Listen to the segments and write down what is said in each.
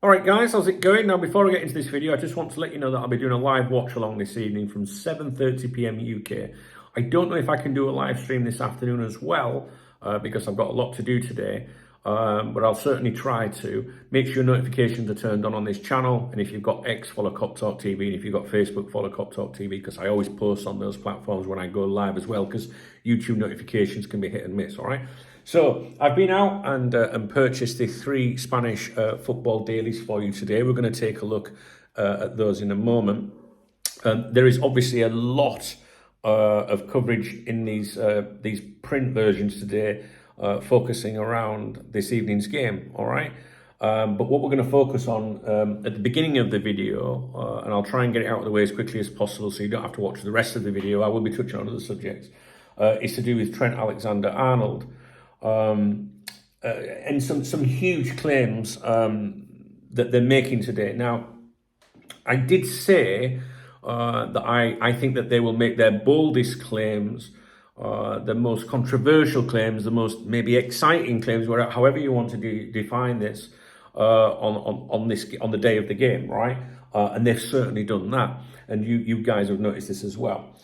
Alright guys, how's it going? Now before I get into this video, I just want to let you know that I'll be doing a live watch along this evening from 7:30 p.m. UK. I don't know if I can do a live stream this afternoon as well, because I've got a lot to do today, but I'll certainly try to. Make sure notifications are turned on this channel, and if you've got X, follow Cop Talk TV, and if you've got Facebook, follow Cop Talk TV, because I always post on those platforms when I go live as well, because YouTube notifications can be hit and miss, alright? So I've been out and purchased the 3 Spanish football dailies for you today. We're going to take a look at those in a moment. There is obviously a lot of coverage in these print versions today, focusing around this evening's game. All right. But what we're going to focus on at the beginning of the video, and I'll try and get it out of the way as quickly as possible so you don't have to watch the rest of the video. I will be touching on other subjects. Is to do with Trent Alexander-Arnold. And some huge claims that they're making today. Now, I did say that I think that they will make their boldest claims, the most controversial claims, the most maybe exciting claims, however you want to define this, on the day of the game, right? And they've certainly done that, and you guys have noticed this as well.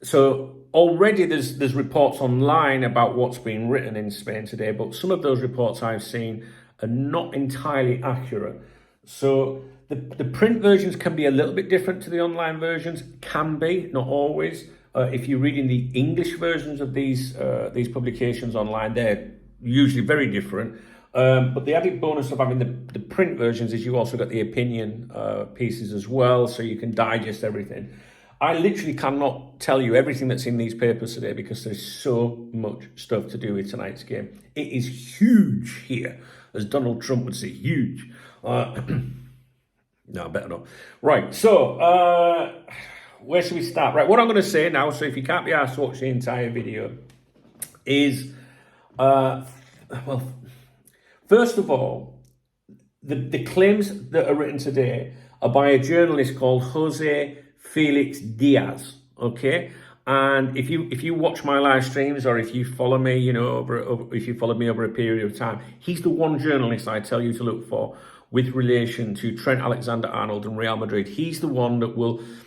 So already there's reports online about what's being written in Spain today, but some of those reports I've seen are not entirely accurate. So the print versions can be a little bit different to the online versions, can be, not always. If you're reading the English versions of these publications online, they're usually very different. But the added bonus of having the print versions is you also got the opinion pieces as well, so you can digest everything. I literally cannot tell you everything that's in these papers today because there's so much stuff to do with tonight's game. It is huge here, as Donald Trump would say, huge. No, better not. Right, so where should we start? Right, what I'm going to say now, so if you can't be asked to watch the entire video, is, well, first of all, the claims that are written today are by a journalist called Jose Felix Diaz, okay? And if you watch my live streams, or if you follow me, you know, if you follow me over a period of time, he's the one journalist I tell you to look for with relation to Trent Alexander-Arnold and Real Madrid. He's the one that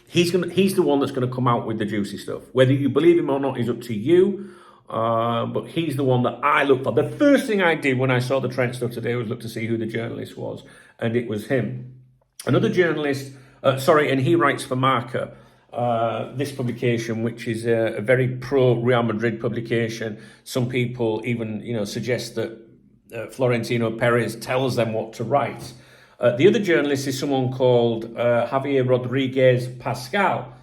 he's the one that's going to come out with the juicy stuff. Whether you believe him or not is up to you. But he's the one that I look for. The first thing I did when I saw the Trent stuff today was look to see who the journalist was, and it was him. Another journalist. And he writes for Marca, this publication, which is a very pro-Real Madrid publication. Some people even, suggest that Florentino Perez tells them what to write. The other journalist is someone called Javier Rodriguez Pascal,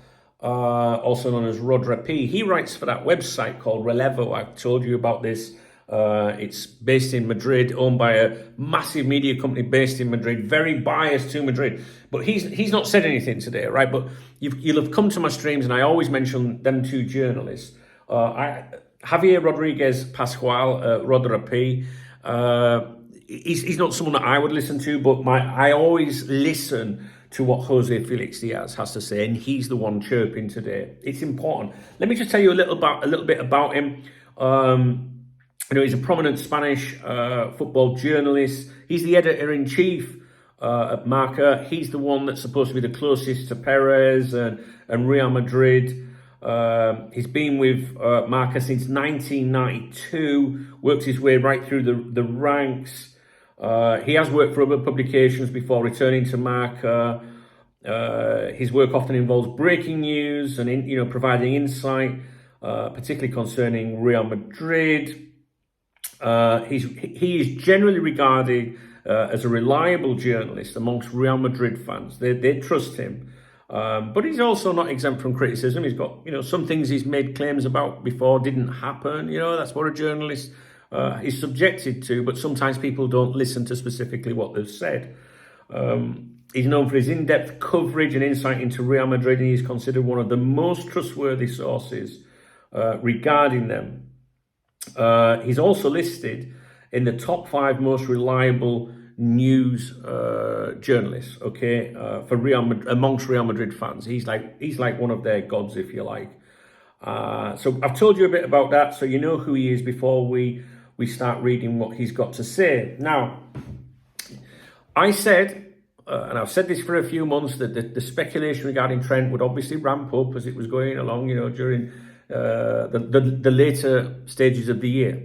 also known as Rodra P. He writes for that website called Relevo. I've told you about this. It's based in Madrid, owned by a massive media company based in Madrid, very biased to Madrid. But he's not said anything today, right? But you'll have come to my streams, and I always mention them 2 journalists. Javier Rodriguez Pascual, Rodra P. He's not someone that I would listen to, but I always listen to what Jose Felix Diaz has to say, and he's the one chirping today. It's important. Let me just tell you a little bit about him. He's a prominent Spanish football journalist. He's the editor-in-chief at Marca. He's the one that's supposed to be the closest to Perez and Real Madrid. He's been with Marca since 1992, worked his way right through the ranks. He has worked for other publications before returning to Marca. His work often involves breaking news and providing insight, particularly concerning Real Madrid. He is generally regarded as a reliable journalist amongst Real Madrid fans. They trust him, but he's also not exempt from criticism. He's got some things he's made claims about before didn't happen. That's what a journalist is subjected to. But sometimes people don't listen to specifically what they've said. He's known for his in-depth coverage and insight into Real Madrid, and he's considered one of the most trustworthy sources regarding them. He's also listed in the top 5 most reliable news journalists, okay, for amongst Real Madrid fans. He's like one of their gods, if you like. So I've told you a bit about that, so you know who he is before we start reading what he's got to say. Now, I said, and I've said this for a few months, that the speculation regarding Trent would obviously ramp up as it was going along, during the later stages of the year.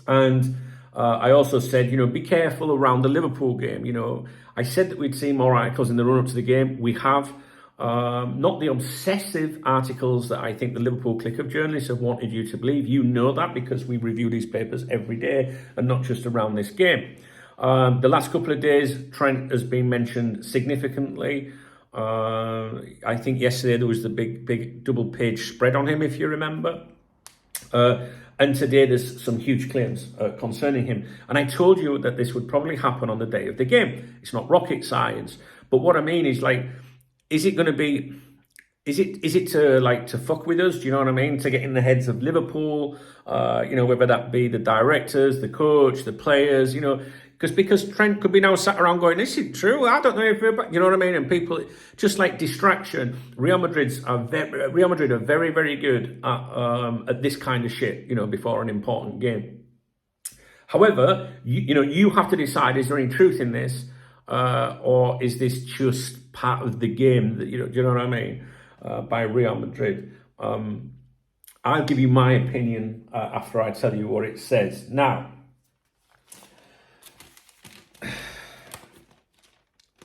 And I also said, be careful around the Liverpool game. I said that we'd see more articles in the run-up to the game. We have. Not the obsessive articles that I think the Liverpool clique of journalists have wanted you to believe. You know that because we review these papers every day and not just around this game. The last couple of days, Trent has been mentioned significantly. I think yesterday there was the big double-page spread on him, if you remember. And today there's some huge claims concerning him. And I told you that this would probably happen on the day of the game. It's not rocket science. But what I mean is, is it going to be, is it to fuck with us? Do you know what I mean? To get in the heads of Liverpool, whether that be the directors, the coach, the players, because Trent could be now sat around going, this isn't true. I don't know if you know what I mean? And people, just like distraction, Real Madrid are very, very good at this kind of shit, before an important game. However, you have to decide, is there any truth in this? Or is this just part of the game that, do you know what I mean? By Real Madrid. I'll give you my opinion after I tell you what it says. Now,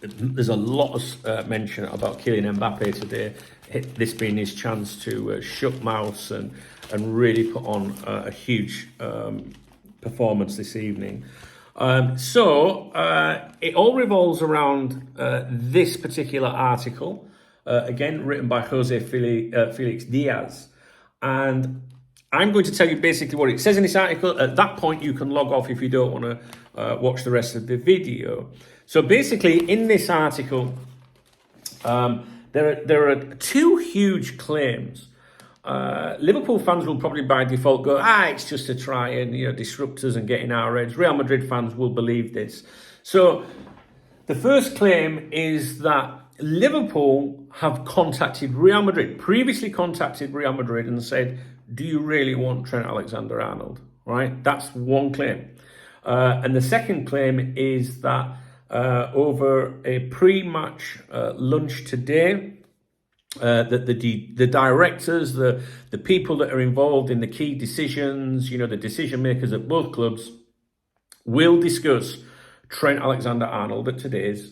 there's a lot of mention about Kylian Mbappe today, this being his chance to shut mouths and really put on a huge performance this evening. So it all revolves around this particular article, again written by Jose Felix Diaz, and I'm going to tell you basically what it says in this article. At that point, you can log off if you don't want to watch the rest of the video. So basically, in this article, there are two huge claims. Liverpool fans will probably by default go, it's just to try and disrupt us and get in our heads. Real Madrid fans will believe this. So the first claim is that Liverpool have previously contacted Real Madrid and said, do you really want Trent Alexander-Arnold? Right? That's one claim. And the second claim is that over a pre-match lunch today, that the directors, the people that are involved in the key decisions, the decision makers at both clubs, will discuss Trent Alexander-Arnold at today's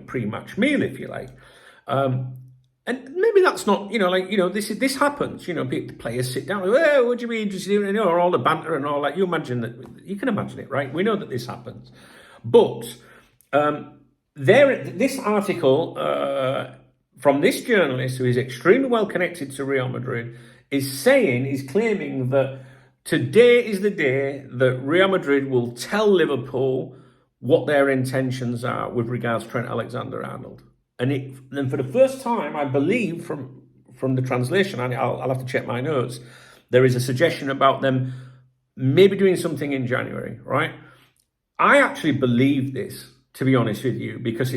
pre-match meal, if you like. And maybe that's not, this happens. The players sit down. Would you be interested in, or all the banter and all that? You can imagine it, right? We know that this happens, but this article. From this journalist, who is extremely well connected to Real Madrid, is claiming that today is the day that Real Madrid will tell Liverpool what their intentions are with regards to Trent Alexander-Arnold. And for the first time, I believe from the translation, I'll have to check my notes, there is a suggestion about them maybe doing something in January, right? I actually believe this, to be honest with you, because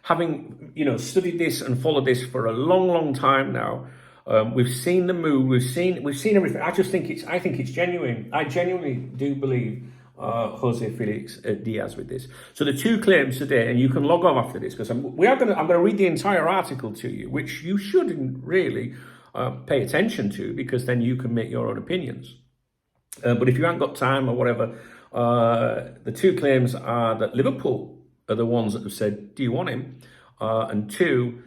having studied this and followed this for a long time now, we've seen the move, we've seen everything. I think it's genuine. I genuinely do believe Jose Felix Diaz with this. So the two claims today, and you can log off after this because I'm going to read the entire article to you, which you shouldn't really pay attention to because then you can make your own opinions. But if you haven't got time or whatever, the two claims are that Liverpool are the ones that have said, do you want him? And two,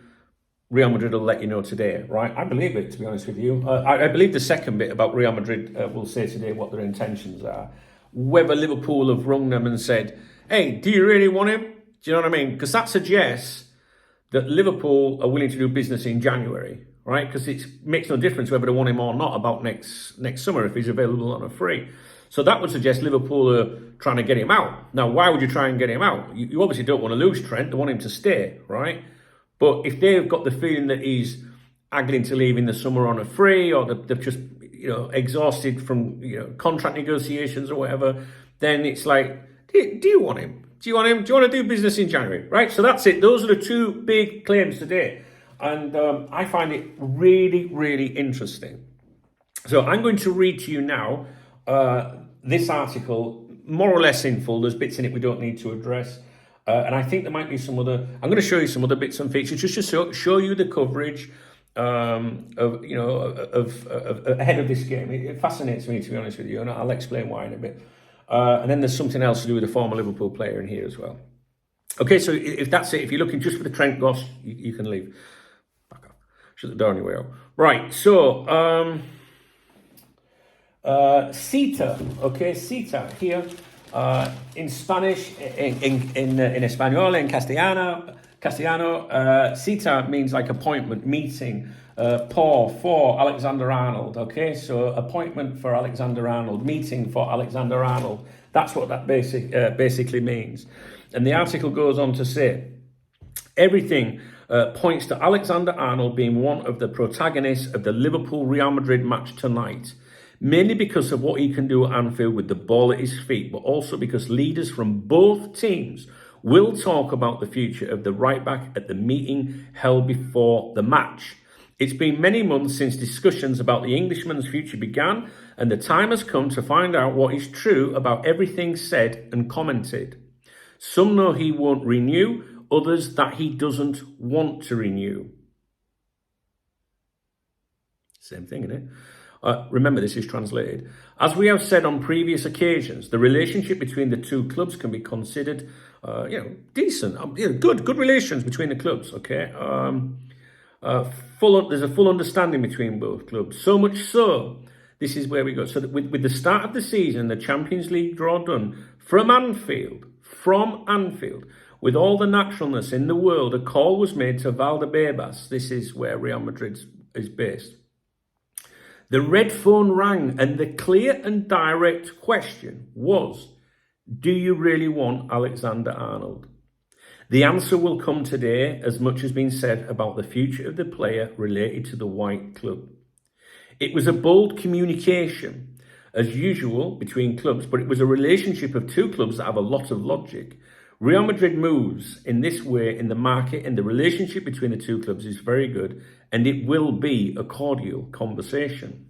Real Madrid will let you know today, right? I believe it, to be honest with you. I believe the second bit about Real Madrid will say today what their intentions are. Whether Liverpool have rung them and said, hey, do you really want him? Do you know what I mean? Because that suggests that Liverpool are willing to do business in January, right? Because it makes no difference whether they want him or not about next summer if he's available on a free. So that would suggest Liverpool are trying to get him out. Now, why would you try and get him out? You obviously don't want to lose Trent. They want him to stay, right? But if they've got the feeling that he's haggling to leave in the summer on a free, or they've just exhausted from contract negotiations or whatever, then it's like, do you want him? Do you want to do business in January, right? So that's it. Those are the two big claims today, and I find it really, really interesting. So I'm going to read to you now this article, more or less in full. There's bits in it we don't need to address. And I think there might be some other. I'm going to show you some other bits and features just to show you the coverage of ahead of this game. It fascinates me, to be honest with you, and I'll explain why in a bit. And then there's something else to do with a former Liverpool player in here as well. Okay, so if that's it, if you're looking just for the Trent goss, you can leave. Back up. Shut the door on your way out. Right, so cita, okay, cita here in Spanish, in Espanol, in Castellano, cita means like appointment, meeting. For Alexander-Arnold, okay, so appointment for Alexander-Arnold, meeting for Alexander-Arnold. That's what that basically means. And the article goes on to say, everything points to Alexander-Arnold being one of the protagonists of the Liverpool-Real Madrid match tonight, mainly because of what he can do at Anfield with the ball at his feet, but also because leaders from both teams will talk about the future of the right-back at the meeting held before the match. It's been many months since discussions about the Englishman's future began, and the time has come to find out what is true about everything said and commented. Some know he won't renew, others that he doesn't want to renew. Same thing, isn't it? Remember, this is translated. As we have said on previous occasions, the relationship between the two clubs can be considered, decent, good relations between the clubs, okay? There's a full understanding between both clubs. So much so, this is where we go. So that with the start of the season, the Champions League draw done from Anfield, with all the naturalness in the world, a call was made to Valdebebas. This is where Real Madrid is based. The red phone rang, and the clear and direct question was, do you really want Alexander-Arnold? The answer will come today, as much has been said about the future of the player related to the White Club. It was a bold communication, as usual, between clubs, but it was a relationship of two clubs that have a lot of logic. Real Madrid moves in this way in the market, and the relationship between the two clubs is very good, and it will be a cordial conversation.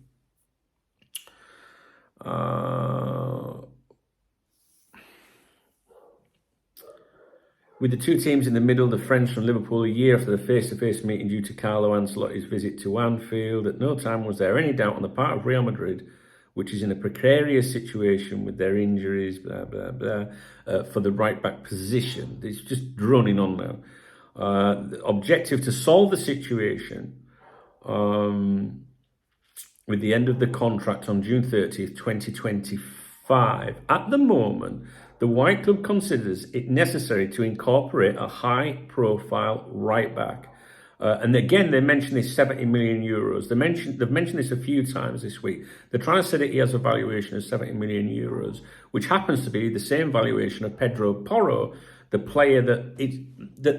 With the two teams in the middle, the French from Liverpool, a year after the face-to-face meeting due to Carlo Ancelotti's visit to Anfield, at no time was there any doubt on the part of Real Madrid, which is in a precarious situation with their injuries, blah, blah, blah, for the right-back position. It's just droning on now. The objective to solve the situation with the end of the contract on June 30th, 2025. At the moment, the White Club considers it necessary to incorporate a high-profile right-back. And again, they mention this 70 million euros. They've mentioned this a few times this week. They're trying to say that he has a valuation of 70 million euros, which happens to be the same valuation of Pedro Porro, the player that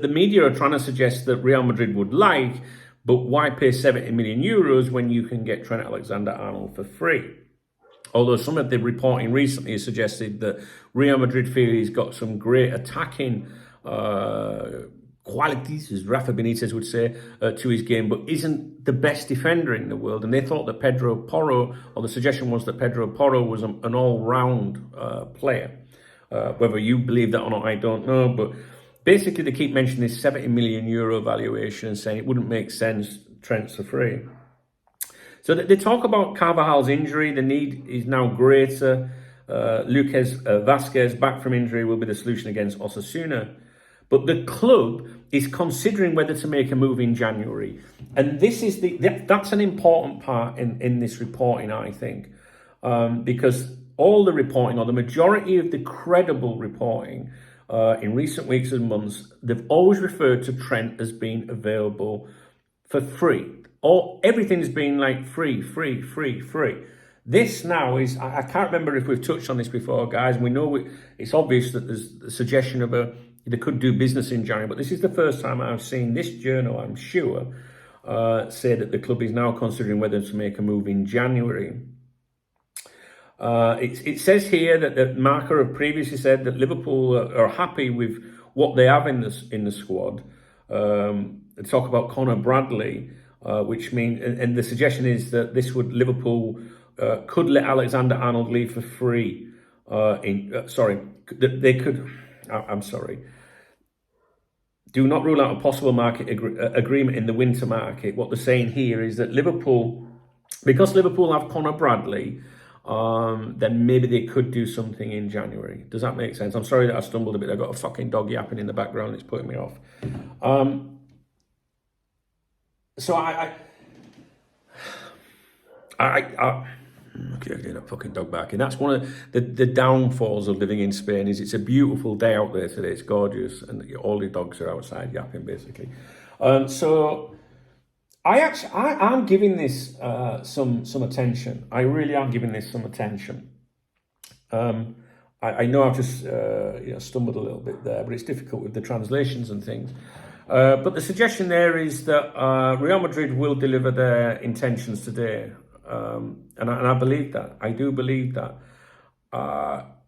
the media are trying to suggest that Real Madrid would like, but why pay 70 million euros when you can get Trent Alexander-Arnold for free? Although some of the reporting recently has suggested that Real Madrid feel he's got some great attacking qualities, as Rafa Benitez would say, to his game, but isn't the best defender in the world. And they thought that Pedro Porro, or the suggestion was that Pedro Porro was an all-round player. Whether you believe that or not, I don't know. But basically, they keep mentioning this 70 million euro valuation and saying it wouldn't make sense Trent's for free. So they talk about Carvajal's injury. The need is now greater. Lucas Vázquez, back from injury, will be the solution against Osasuna. But the club is considering whether to make a move in January. And this is that's an important part in this reporting, I think. Because all the reporting, or the majority of the credible reporting in recent weeks and months, they've always referred to Trent as being available for free. Everything's been like free. This now is, I can't remember if we've touched on this before, guys. We know it's obvious that there's a suggestion of they could do business in January, but this is the first time I've seen this journal, I'm sure, say that the club is now considering whether to make a move in January. It says here that the marker have previously said that Liverpool are happy with what they have in the squad. They talk about Conor Bradley, which means, and the suggestion is that Liverpool could let Alexander-Arnold leave for free. They could. I'm sorry. do not rule out a possible market agreement in the winter market. What they're saying here is that Liverpool, because Liverpool have Conor Bradley, then maybe they could do something in January. Does that make sense? I'm sorry that I stumbled a bit. I've got a fucking dog yapping in the background. It's putting me off. So okay, again, that fucking dog barking. That's one of the downfalls of living in Spain. Is it's a beautiful day out there today. It's gorgeous, and all the dogs are outside yapping, basically. So I'm giving this some attention. I really am giving this some attention. I know I've just stumbled a little bit there, but it's difficult with the translations and things. But the suggestion there is that Real Madrid will deliver their intentions today. And I believe that. I do believe that.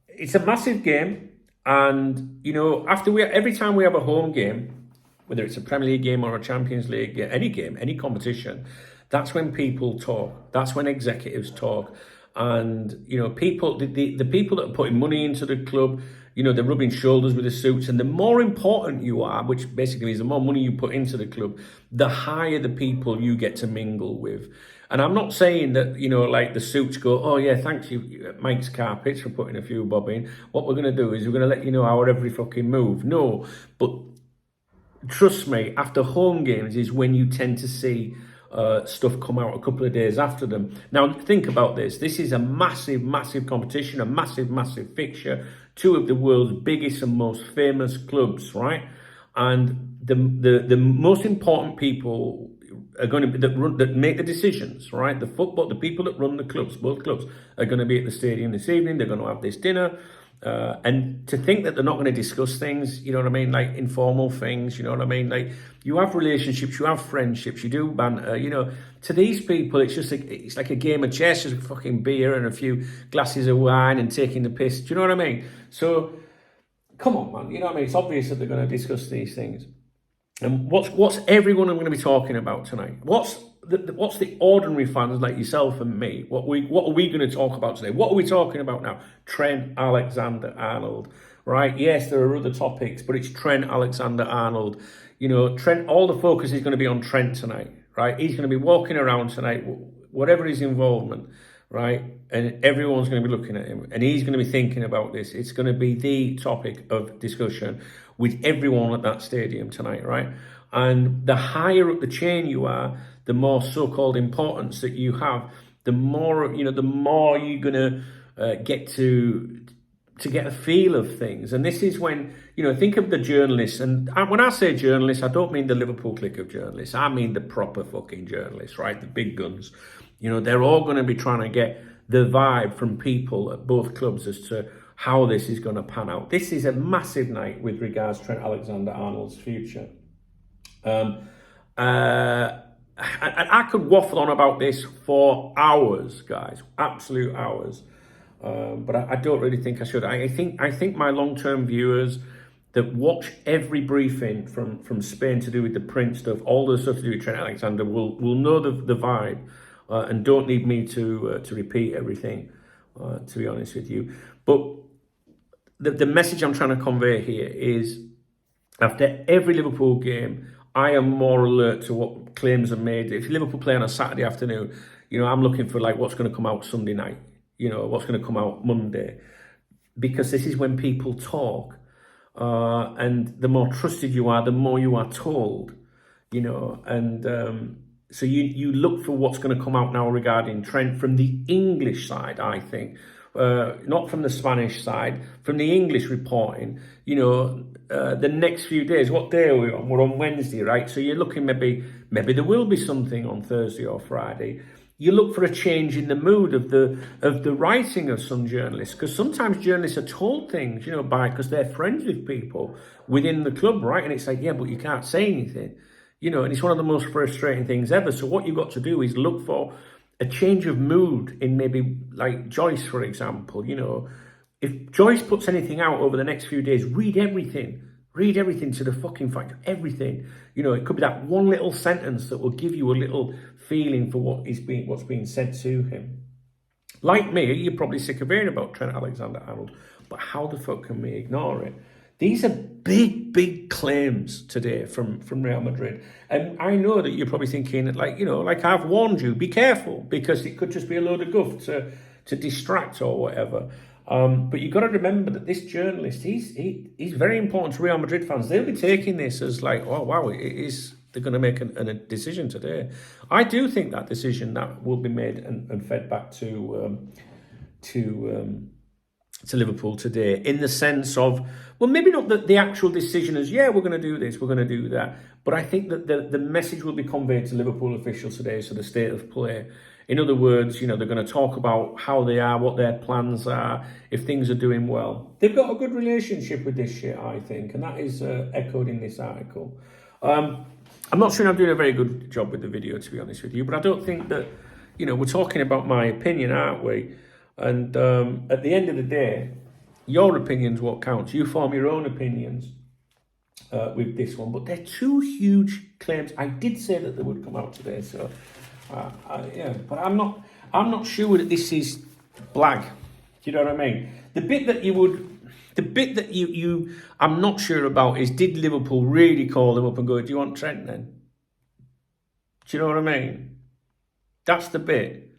It's a massive game. And, every time we have a home game, whether it's a Premier League game or a Champions League, game, any competition, that's when people talk. That's when executives talk. And, people, the people that are putting money into the club, they're rubbing shoulders with the suits. And the more important you are, which basically means the more money you put into the club, the higher the people you get to mingle with. And I'm not saying that, the suits go, oh yeah, thanks you, Mike's Carpets, for putting a few bob in. What we're going to do is we're going to let you know our every fucking move. No, but trust me, after home games is when you tend to see stuff come out a couple of days after them. Now, think about this. This is a massive, massive competition, a massive, massive fixture. Two of the world's biggest and most famous clubs, right? And the most important people are going to be that make the decisions, right? The people that run the clubs, both clubs, are going to be at the stadium this evening. They're going to have this dinner. And to think that they're not going to discuss things, like informal things, like you have relationships, you have friendships, you do banter, to these people, it's like a game of chess, just a fucking beer and a few glasses of wine and taking the piss. Do you know what I mean? So come on, man. It's obvious that they're going to discuss these things. And what's everyone I'm going to be talking about tonight? What's the ordinary fans like yourself and me? What are we going to talk about today? What are we talking about now? Trent Alexander-Arnold, right? Yes, there are other topics, but it's Trent Alexander-Arnold. Trent. All the focus is going to be on Trent tonight, right? He's going to be walking around tonight, whatever his involvement, right? And everyone's going to be looking at him, and he's going to be thinking about this. It's going to be the topic of discussion with everyone at that stadium tonight, right? And the higher up the chain you are, the more so-called importance that you have, the more you're going to get to get a feel of things. And this is when, think of the journalists. And when I say journalists, I don't mean the Liverpool clique of journalists. I mean the proper fucking journalists, right? The big guns. They're all going to be trying to get the vibe from people at both clubs as to how this is going to pan out. This is a massive night with regards to Trent Alexander-Arnold's future. I could waffle on about this for hours, guys, absolute hours. But I don't really think I should. I think my long-term viewers that watch every briefing from Spain to do with the print stuff, all the stuff to do with Trent Alexander, will know the vibe and don't need me to repeat everything, to be honest with you. But the message I'm trying to convey here is, after every Liverpool game, I am more alert to what claims are made. If Liverpool play on a Saturday afternoon, I'm looking for what's going to come out Sunday night, what's going to come out Monday, because this is when people talk, and the more trusted you are, the more you are told, and so you look for what's going to come out now regarding Trent from the English side, I think. Not from the Spanish side, from the English reporting, the next few days. What day are we on? We're on Wednesday, right? So you're looking maybe there will be something on Thursday or Friday. You look for a change in the mood of the writing of some journalists, because sometimes journalists are told things, because they're friends with people within the club, right? And it's like, yeah, but you can't say anything, and it's one of the most frustrating things ever. So what you've got to do is look for a change of mood in maybe like Joyce, for example. If Joyce puts anything out over the next few days, read everything to the fucking fact, everything. It could be that one little sentence that will give you a little feeling for what's being said to him. Like me, you're probably sick of hearing about Trent Alexander-Arnold, but how the fuck can we ignore it? These are big claims today from Real Madrid. And I know that you're probably thinking, like, like I've warned you, be careful, because it could just be a load of guff to distract or whatever. But you've got to remember that this journalist, he's very important to Real Madrid fans. They'll be taking this as like, oh, wow, they're going to make a decision today. I do think that decision that will be made and fed back to Liverpool today, in the sense of, well, maybe not the actual decision as, yeah, we're going to do this, we're going to do that. But I think that the message will be conveyed to Liverpool officials today, so the state of play. In other words, they're going to talk about how they are, what their plans are, if things are doing well. They've got a good relationship with this shit, I think, and that is echoed in this article. I'm not sure I'm doing a very good job with the video, to be honest with you, but I don't think that, we're talking about my opinion, aren't we? And at the end of the day, your opinion's what counts. You form your own opinions with this one. But they're two huge claims. I did say that they would come out today, so yeah. But I'm not sure that this is blag. Do you know what I mean? The bit that I'm not sure about is, did Liverpool really call them up and go, do you want Trent then? Do you know what I mean? That's the bit.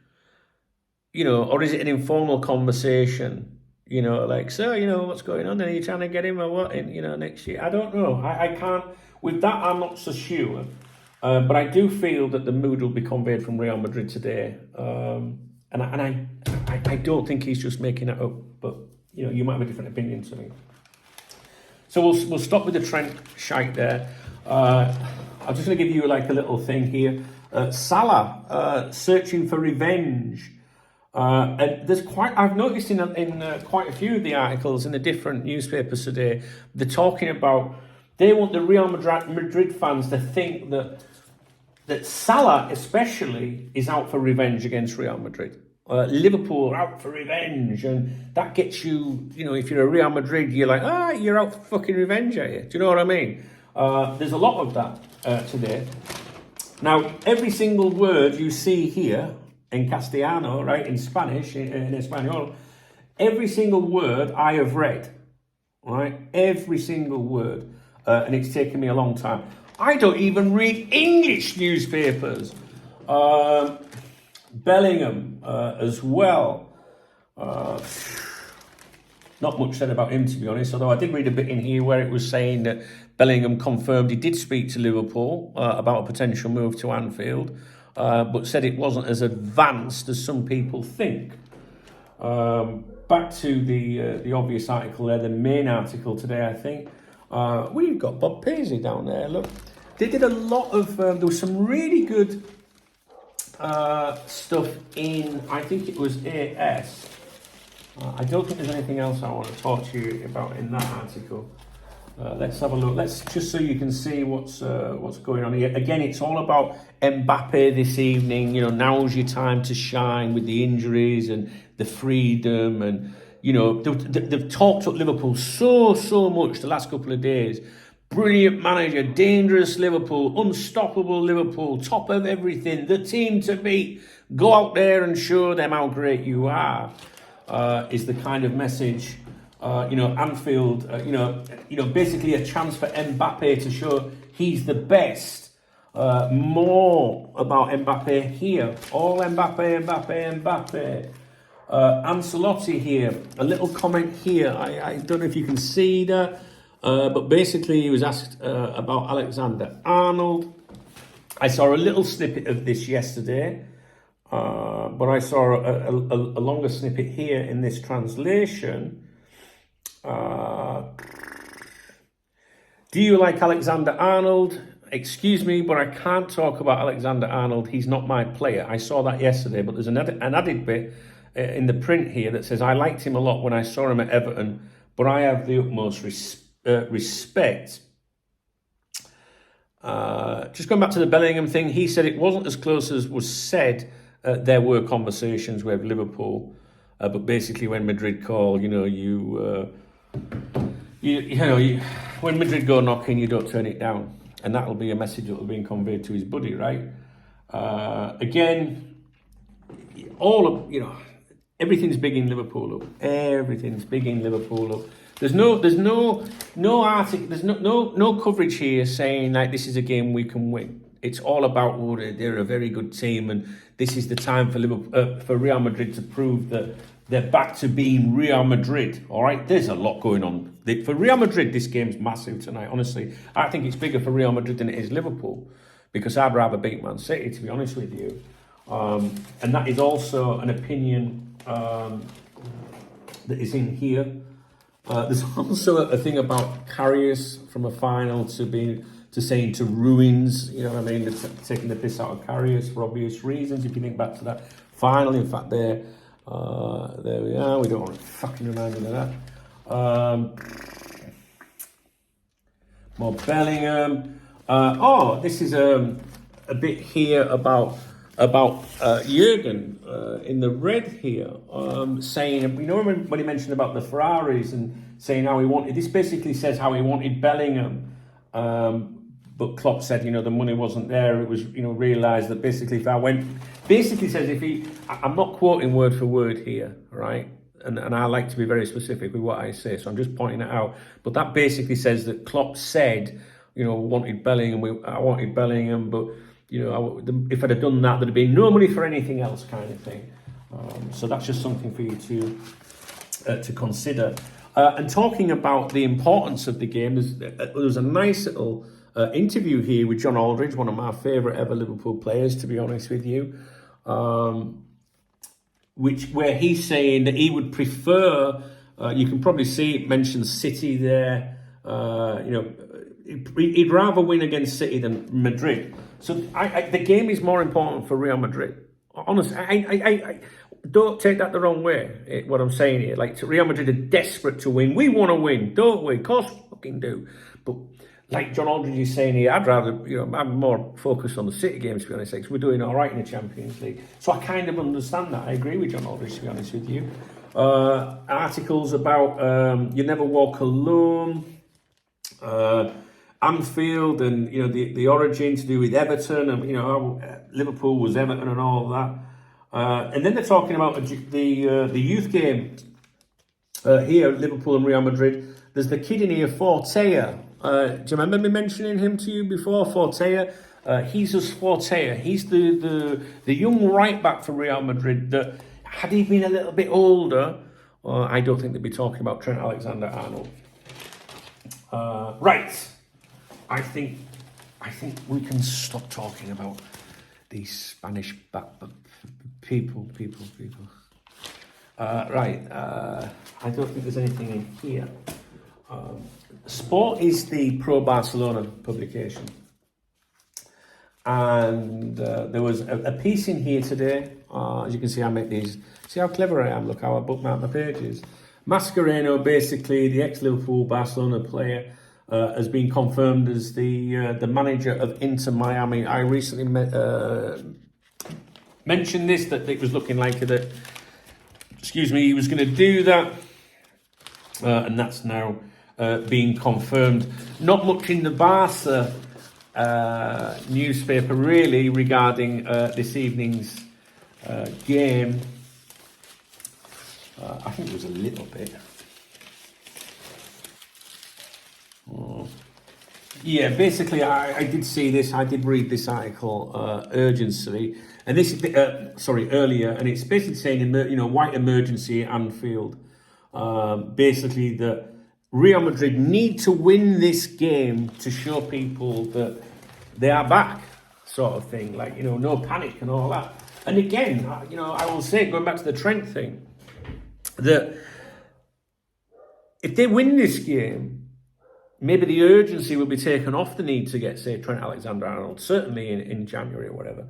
Or is it an informal conversation? Like, so, what's going on? Are you trying to get him or what next year? I don't know. I can't. With that, I'm not so sure. But I do feel that the mood will be conveyed from Real Madrid today. And I don't think he's just making it up. But, you might have a different opinion to me. So we'll stop with the Trent shite there. I'm just going to give you like a little thing here. Salah searching for revenge. And I've noticed in quite a few of the articles in the different newspapers today, they're talking about, they want the Real Madrid fans to think that Salah especially is out for revenge against Real Madrid. Liverpool are out for revenge, and that gets you, if you're a Real Madrid, you're like, you're out for fucking revenge, are you? Do you know what I mean? There's a lot of that today. Now, every single word you see here, in Castellano, right, in Spanish, in Espanol, every single word I have read, right, every single word, and it's taken me a long time. I don't even read English newspapers. Bellingham as well. Not much said about him, to be honest, although I did read a bit in here where it was saying that Bellingham confirmed he did speak to Liverpool about a potential move to Anfield. But said it wasn't as advanced as some people think. Back to the obvious article there, the main article today, I think. We've got Bob Paisley down there, look. They did a lot of, there was some really good stuff in, I think it was AS. I don't think there's anything else I want to talk to you about in that article. Let's have a look. Let's just so you can see what's going on here. Again, it's all about Mbappe this evening. Now's your time to shine with the injuries and the freedom, and they've talked up Liverpool so much the last couple of days. Brilliant manager, dangerous Liverpool, unstoppable Liverpool, top of everything, the team to beat. Go out there and show them how great you are. Is the kind of message. Anfield, basically a chance for Mbappe to show he's the best. More about Mbappe here. All Mbappe. Ancelotti here. A little comment here. I don't know if you can see that, but basically he was asked about Alexander-Arnold. I saw a little snippet of this yesterday, but I saw a longer snippet here in this translation. Do you like Alexander-Arnold? Excuse me, but I can't talk about Alexander-Arnold. He's not my player. I saw that yesterday, but there's an added bit in the print here that says, I liked him a lot when I saw him at Everton, but I have the utmost respect. Just going back to the Bellingham thing, he said it wasn't as close as was said. There were conversations with Liverpool, but basically when Madrid call, when Madrid go knocking, you don't turn it down, and that'll be a message that will be conveyed to his buddy, right? Again, all of everything's big in Liverpool up. Everything's big in Liverpool up. No article, there's no coverage here saying like this is a game we can win. It's all about they're a very good team, and this is the time for Liverpool, for Real Madrid to prove that they're back to being Real Madrid. All right, there's a lot going on for Real Madrid. This game's massive tonight. Honestly, I think it's bigger for Real Madrid than it is Liverpool, because I'd rather beat Man City, to be honest with you. And that is also an opinion that is in here. There's also a thing about carriers from a final to saying to ruins, you know what I mean? They're taking the piss out of carriers for obvious reasons. If you think back to that final, in fact, there we are. We don't want to fucking remind me of that. More Bellingham. This is a bit here about Jurgen in the red here, saying, you know, when he mentioned about the Ferraris and saying how he wanted, this basically says how he wanted Bellingham, but Klopp said, you know, the money wasn't there. It was, you know, realised that basically I'm not quoting word for word here, right? And I like to be very specific with what I say, so I'm just pointing it out. But that basically says that Klopp said, you know, wanted Bellingham, I wanted Bellingham, but you know, if I'd have done that, there'd have been no money for anything else, kind of thing. So that's just something for you to consider. And talking about the importance of the game, there's a nice little interview here with John Aldridge, one of my favourite ever Liverpool players, to be honest with you, where he's saying that he would prefer. You can probably see it mentions City there. You know, he'd rather win against City than Madrid. So the game is more important for Real Madrid. Honestly, I don't take that the wrong way, what I'm saying here. Like, Real Madrid are desperate to win. We want to win, don't we? Of course we fucking do. But like John Aldridge is saying here, I'd rather, you know, I'm more focused on the City games, to be honest, because we're doing all right in the Champions League. So I kind of understand that. I agree with John Aldridge, to be honest with you. Articles about You Never Walk Alone, Anfield, and you know the origin to do with Everton, and you know how Liverpool was Everton and all of that. And then they're talking about the youth game here, Liverpool and Real Madrid. There's the kid in here, Fortea. Do you remember me mentioning him to you before? Fortea. Jesus Fortea. He's the young right back for Real Madrid. That had he been a little bit older, I don't think they'd be talking about Trent Alexander-Arnold. Right. I think we can stop talking about these Spanish people. Right. I don't think there's anything in here. Sport is the pro Barcelona publication, and there was a piece in here today. As you can see, I make these. See how clever I am. Look how I bookmark my pages. Mascherano, basically the ex-Liverpool Barcelona player, has been confirmed as the manager of Inter Miami. I recently mentioned this, that it was looking like that. He was going to do that, and that's now being confirmed. Not much in the Barca newspaper really regarding this evening's game. I think it was a little bit. Yeah, basically, I did see this. I did read this article urgently, and this earlier, and it's basically saying, white emergency at Anfield. Basically, that Real Madrid need to win this game to show people that they are back, sort of thing. Like, no panic and all that. And again, I will say, going back to the Trent thing, that if they win this game, maybe the urgency will be taken off the need to get, say, Trent Alexander-Arnold, certainly in January or whatever.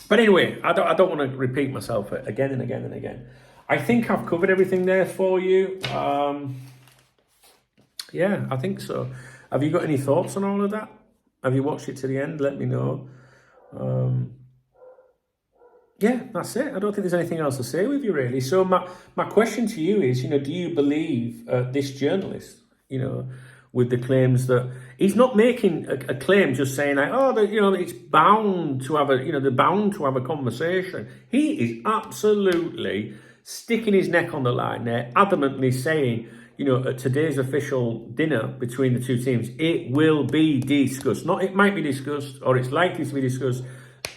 But anyway, I don't want to repeat myself again and again and again. I think I've covered everything there for you. Yeah, I think so. Have you got any thoughts on all of that? Have you watched it to the end? Let me know. Yeah, that's it. I don't think there's anything else to say with you, really. So my question to you is, do you believe this journalist, with the claims that he's not making a claim just saying like, it's bound to have they're bound to have a conversation. He is absolutely sticking his neck on the line there, adamantly saying, at today's official dinner between the two teams, it will be discussed. Not it might be discussed or it's likely to be discussed.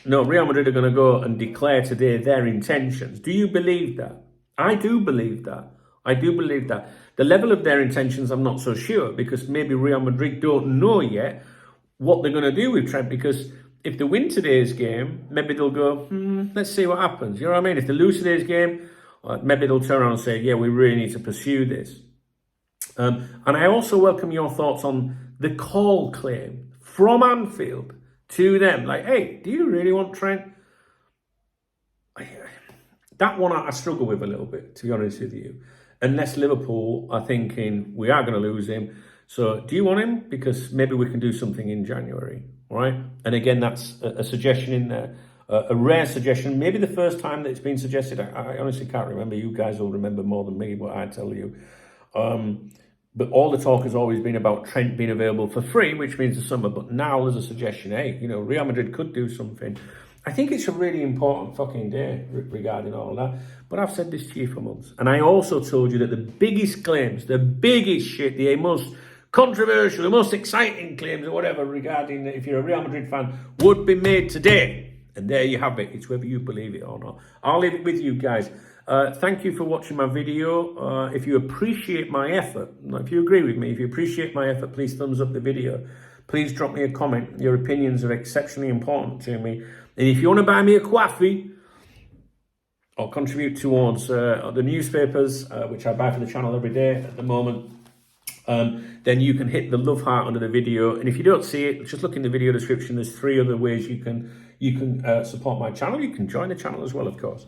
No, Real Madrid are going to go and declare today their intentions. Do you believe that? I do believe that. I do believe that. The level of their intentions, I'm not so sure, because maybe Real Madrid don't know yet what they're going to do with Trent, because if they win today's game, maybe they'll go, let's see what happens. You know what I mean? If they lose today's game, maybe they'll turn around and say, yeah, we really need to pursue this. And I also welcome your thoughts on the call claim from Anfield to them. Like, hey, do you really want Trent? That one I struggle with a little bit, to be honest with you. Unless Liverpool are thinking, we are going to lose him. So do you want him? Because maybe we can do something in January, all right? And again, that's a suggestion in there. A rare suggestion, maybe the first time that it's been suggested. I honestly can't remember. You guys will remember more than me, what I tell you. But all the talk has always been about Trent being available for free, which means the summer. But now there's a suggestion, hey, Real Madrid could do something. I think it's a really important fucking day regarding all of that. But I've said this to you for months. And I also told you that the biggest claims, the biggest shit, the most controversial, the most exciting claims or whatever regarding, if you're a Real Madrid fan, would be made today. And there you have it. It's whether you believe it or not. I'll leave it with you guys. Thank you for watching my video. If you appreciate my effort, if you agree with me, if you appreciate my effort, please thumbs up the video. Please drop me a comment. Your opinions are exceptionally important to me. And if you want to buy me a coffee or contribute towards the newspapers, which I buy for the channel every day at the moment, then you can hit the love heart under the video. And if you don't see it, just look in the video description. There's 3 other ways you can support my channel. You can join the channel as well, of course.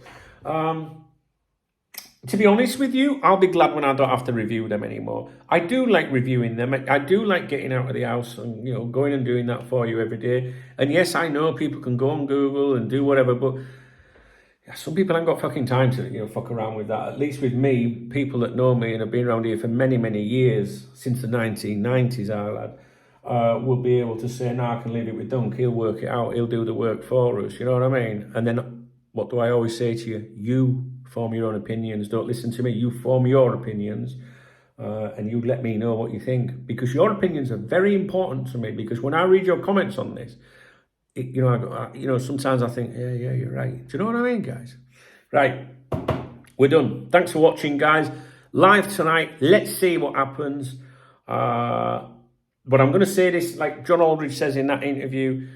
To be honest with you, I'll be glad when I don't have to review them anymore. I do like reviewing them. I do like getting out of the house and going and doing that for you every day. And yes, I know people can go on Google and do whatever, but some people haven't got fucking time to fuck around with that. At least with me, people that know me and have been around here for many, many years, since the 1990s, will be able to say, no, I can leave it with Dunk. He'll work it out. He'll do the work for us. You know what I mean? And then what do I always say to you? You form your own opinions. Don't listen to me. You form your opinions, and you let me know what you think, because your opinions are very important to me. Because when I read your comments on this, sometimes I think, yeah, you're right. Do you know what I mean, guys? Right, we're done. Thanks for watching, guys. Live tonight. Let's see what happens. But I'm going to say this, like John Aldridge says in that interview.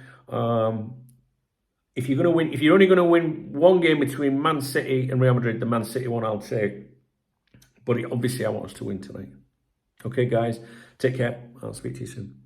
If you're only going to win one game between Man City and Real Madrid, the Man City one I'll take. But obviously I want us to win tonight. Okay, guys, take care. I'll speak to you soon.